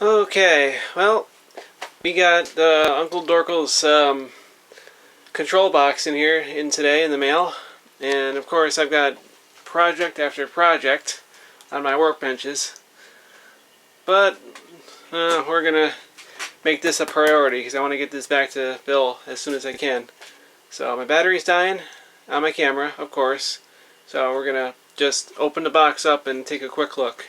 Okay, well, we got Uncle Dorkel's control box in today in the mail, and of course I've got project after project on my workbenches, but we're gonna make this a priority because I want to get this back to Bill as soon as I can. So my battery's dying on my camera, of course, so we're gonna just open the box up and take a quick look.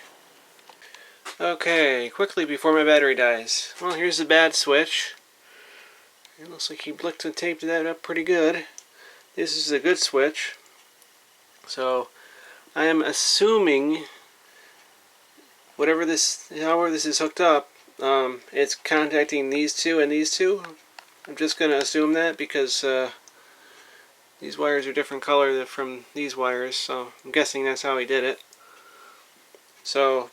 Okay, quickly before my battery dies. Well, here's the bad switch. It looks like he blicked and taped that up pretty good. This is a good switch. So, I am assuming however this is hooked up, it's contacting these two and these two. I'm just going to assume that because these wires are different color from these wires, so I'm guessing that's how he did it. So,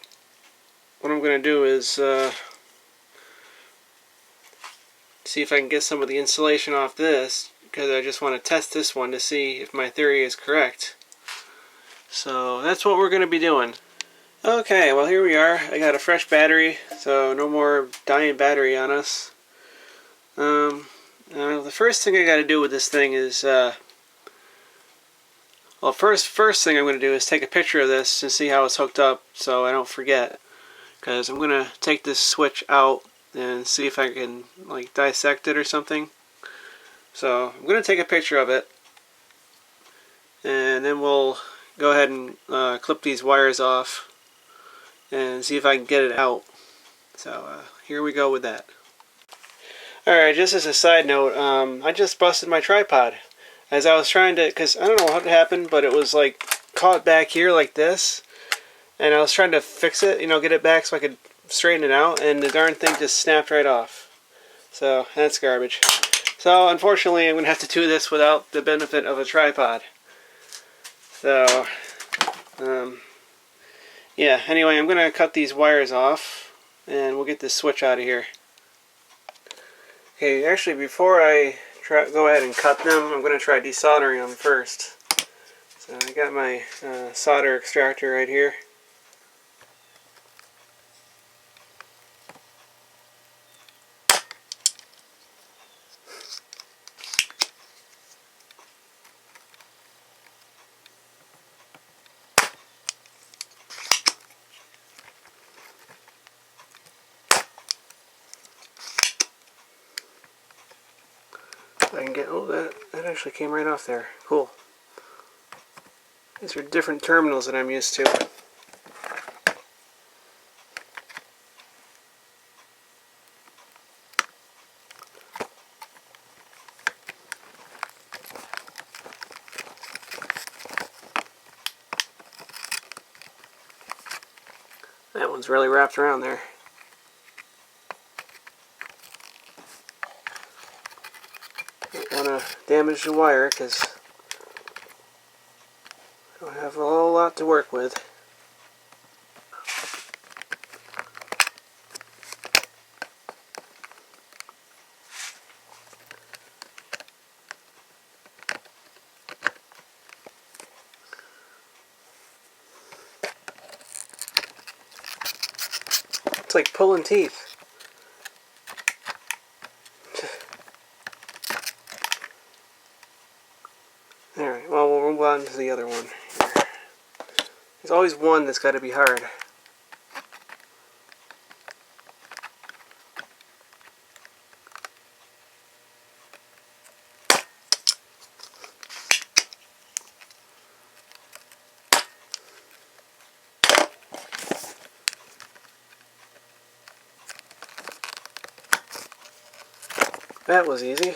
what I'm going to do is see if I can get some of the insulation off this, because I just want to test this one to see if my theory is correct. So that's what we're going to be doing. Okay, well here we are. I got a fresh battery, so no more dying battery on us. The first thing I got to do with this thing is, first thing I'm going to do is take a picture of this and see how it's hooked up so I don't forget. Because I'm going to take this switch out and see if I can like dissect it or something. So I'm going to take a picture of it, and then we'll go ahead and clip these wires off and see if I can get it out. So here we go with that. Alright, just as a side note, I just busted my tripod. As I was trying to, because I don't know what happened, but it was like caught back here like this. And I was trying to fix it, get it back so I could straighten it out, and the darn thing just snapped right off. So, that's garbage. So, unfortunately, I'm going to have to do this without the benefit of a tripod. So, yeah, anyway, I'm going to cut these wires off, and we'll get this switch out of here. Okay, actually, before I go ahead and cut them, I'm going to try desoldering them first. So, I got my solder extractor right here. I can get, that actually came right off there. Cool. These are different terminals that I'm used to. That one's really wrapped around there. Don't want to damage the wire because I don't have a whole lot to work with. It's like pulling teeth. Alright, well, we'll move on to the other one. There's always one that's got to be hard. That was easy.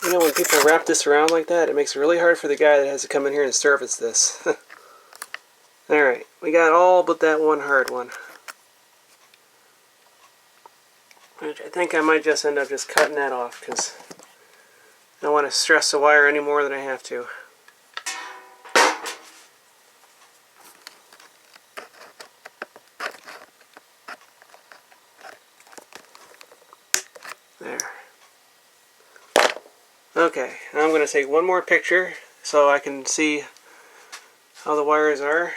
You know, when people wrap this around like that, it makes it really hard for the guy that has to come in here and service this. Alright, we got all but that one hard one. Which I think I might just end up just cutting that off, because I don't want to stress the wire any more than I have to. There. Okay, now I'm going to take one more picture so I can see how the wires are.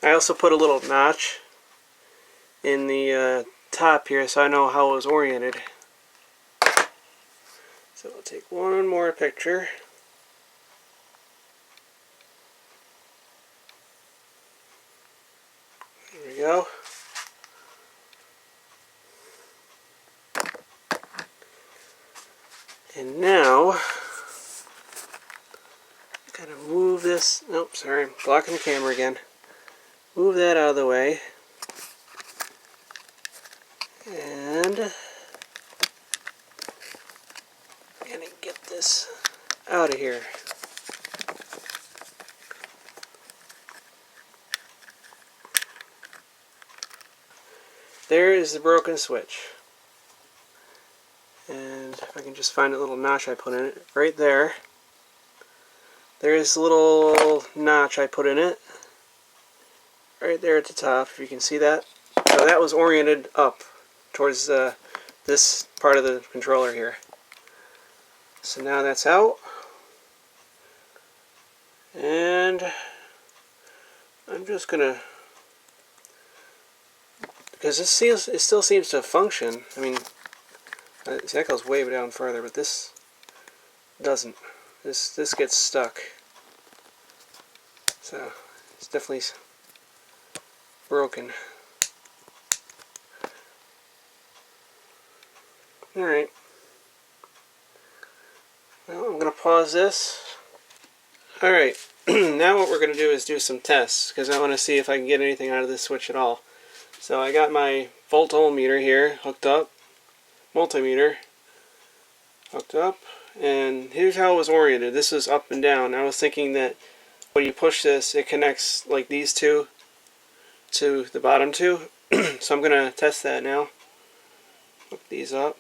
I also put a little notch in the top here so I know how it was oriented. So I'll take one more picture. There we go. And now, gotta move this. Nope, sorry, I'm blocking the camera again. Move that out of the way. And I'm gonna get this out of here. There is the broken switch. And if I can just find a little notch I put in it, right there. There's a little notch I put in it. Right there at the top, if you can see that. So that was oriented up towards this part of the controller here. So now that's out. And I'm just gonna, because it still seems to function. I mean, see, that goes way down further, but this doesn't. This gets stuck. So it's definitely broken. Alright. Well, I'm going to pause this. Alright. Now what we're going to do is do some tests, because I want to see if I can get anything out of this switch at all. So I got my voltmeter here hooked up. Multimeter hooked up. And here's how it was oriented. This is up and down. I was thinking that when you push this, it connects like these two to the bottom two. So I'm going to test that now. Hook these up.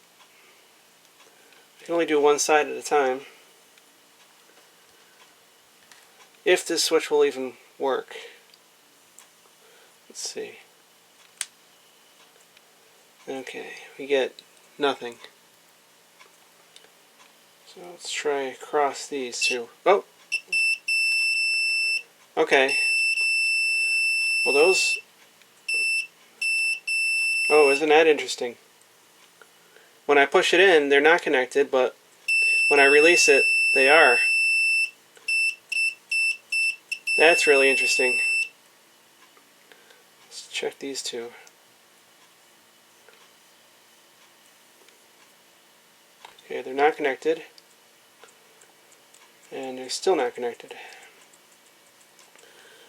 I can only do one side at a time. If this switch will even work. Let's see. Okay, we get nothing. So let's try across these two. Oh! Okay. Well, those... Oh, isn't that interesting? When I push it in, they're not connected, but when I release it, they are. That's really interesting. Let's check these two. Okay, they're not connected. And they're still not connected.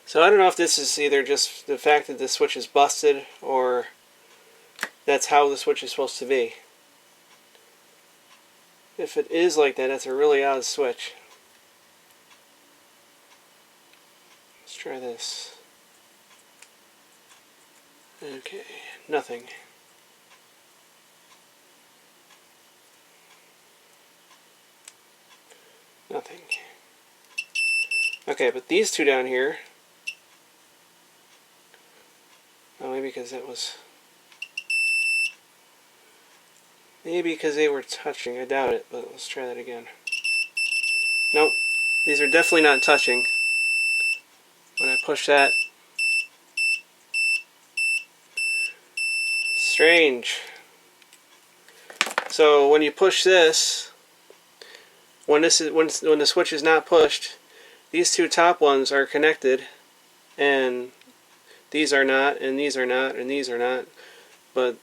So I don't know if this is either just the fact that the switch is busted, or that's how the switch is supposed to be. If it is like that, that's a really odd switch. Let's try this. Okay, nothing. Nothing. Okay, but these two down here... Oh, maybe because that was... Maybe because they were touching. I doubt it, but let's try that again. Nope. These are definitely not touching. When I push that... Strange. So when you push this, when the switch is not pushed, these two top ones are connected, and these are not, and these are not, and these are not. But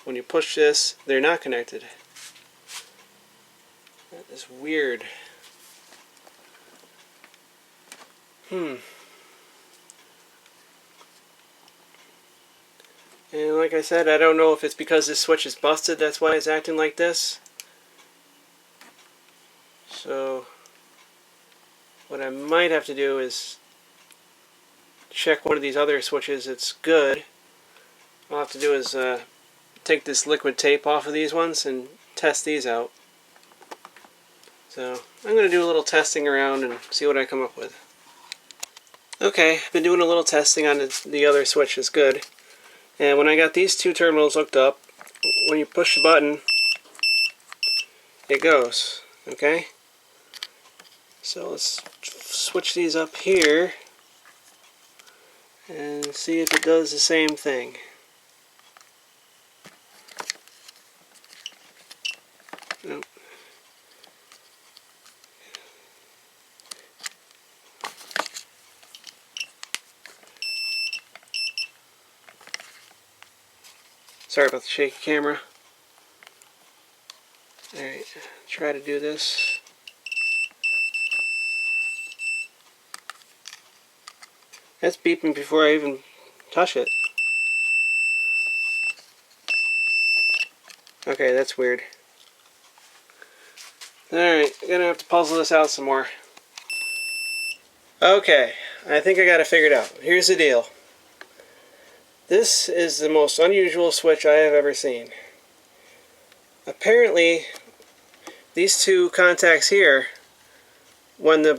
when you push this, they're not connected. That is weird. And like I said, I don't know if it's because this switch is busted, that's why it's acting like this. So what I might have to do is check one of these other switches. It's good. All I have to do is take this liquid tape off of these ones and test these out. So I'm going to do a little testing around and see what I come up with. Okay, I've been doing a little testing on the other switch. Is good. And when I got these two terminals hooked up, when you push the button, it goes. Okay? So let's switch these up here and see if it does the same thing. Nope. Sorry about the shaky camera. Alright, try to do this. That's beeping before I even touch it. Okay, that's weird. Alright, I'm gonna have to puzzle this out some more. Okay, I think I got it figured out. Here's the deal. This is the most unusual switch I have ever seen. Apparently, these two contacts here, when the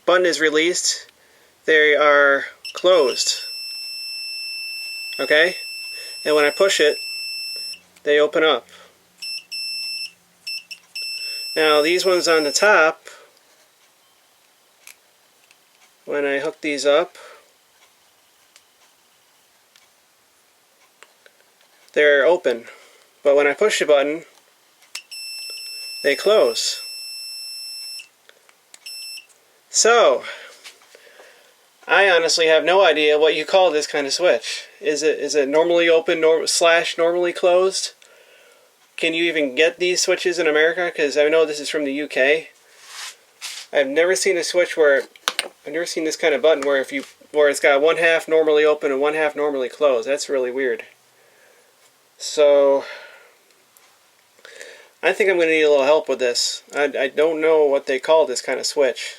button is released, they are closed. Okay? And when I push it, they open up. Now these ones on the top, when I hook these up, they're open. But when I push the button, they close. So, I honestly have no idea what you call this kind of switch. Is it normally open slash normally closed? Can you even get these switches in America? Because I know this is from the UK. I've never seen a switch where I've never seen this kind of button where it's got one half normally open and one half normally closed. That's really weird. So I think I'm going to need a little help with this. I don't know what they call this kind of switch.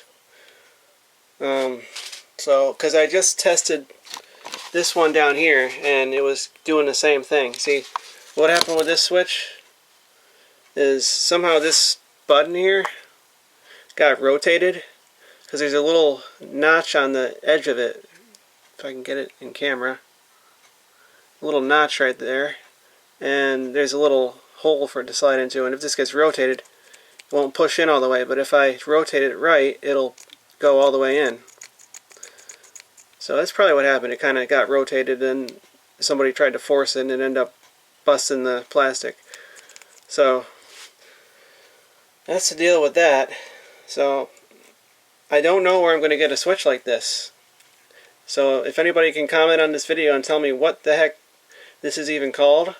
Because I just tested this one down here and it was doing the same thing. See, what happened with this switch is somehow this button here got rotated because there's a little notch on the edge of it. If I can get it in camera. A little notch right there. And there's a little hole for it to slide into, and if this gets rotated, it won't push in all the way, but if I rotate it right, it'll go all the way in. So that's probably what happened. It kind of got rotated and somebody tried to force it and it ended up busting the plastic. So that's the deal with that. So I don't know where I'm going to get a switch like this. So if anybody can comment on this video and tell me what the heck this is even called,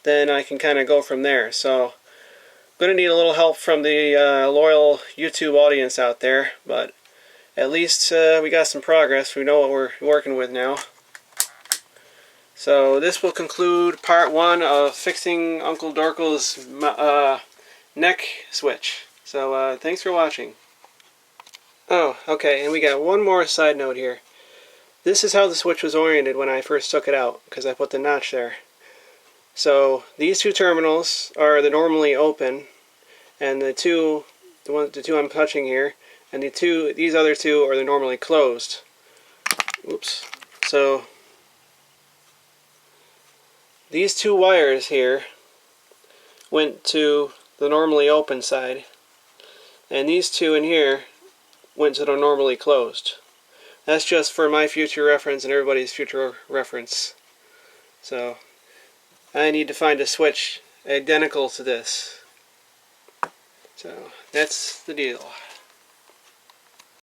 then I can kind of go from there. So I'm going to need a little help from the loyal YouTube audience out there, but at least we got some progress. We know what we're working with now. So this will conclude part 1 of fixing Uncle Dorkel's neck switch. So thanks for watching. Oh, okay, and we got one more side note here. This is how the switch was oriented when I first took it out, because I put the notch there. So these two terminals are the normally open, and the two I'm touching here, and these other two are the normally closed. Oops. So these two wires here went to the normally open side, and these two in here went to the normally closed. That's just for my future reference and everybody's future reference. So I need to find a switch identical to this. So that's the deal.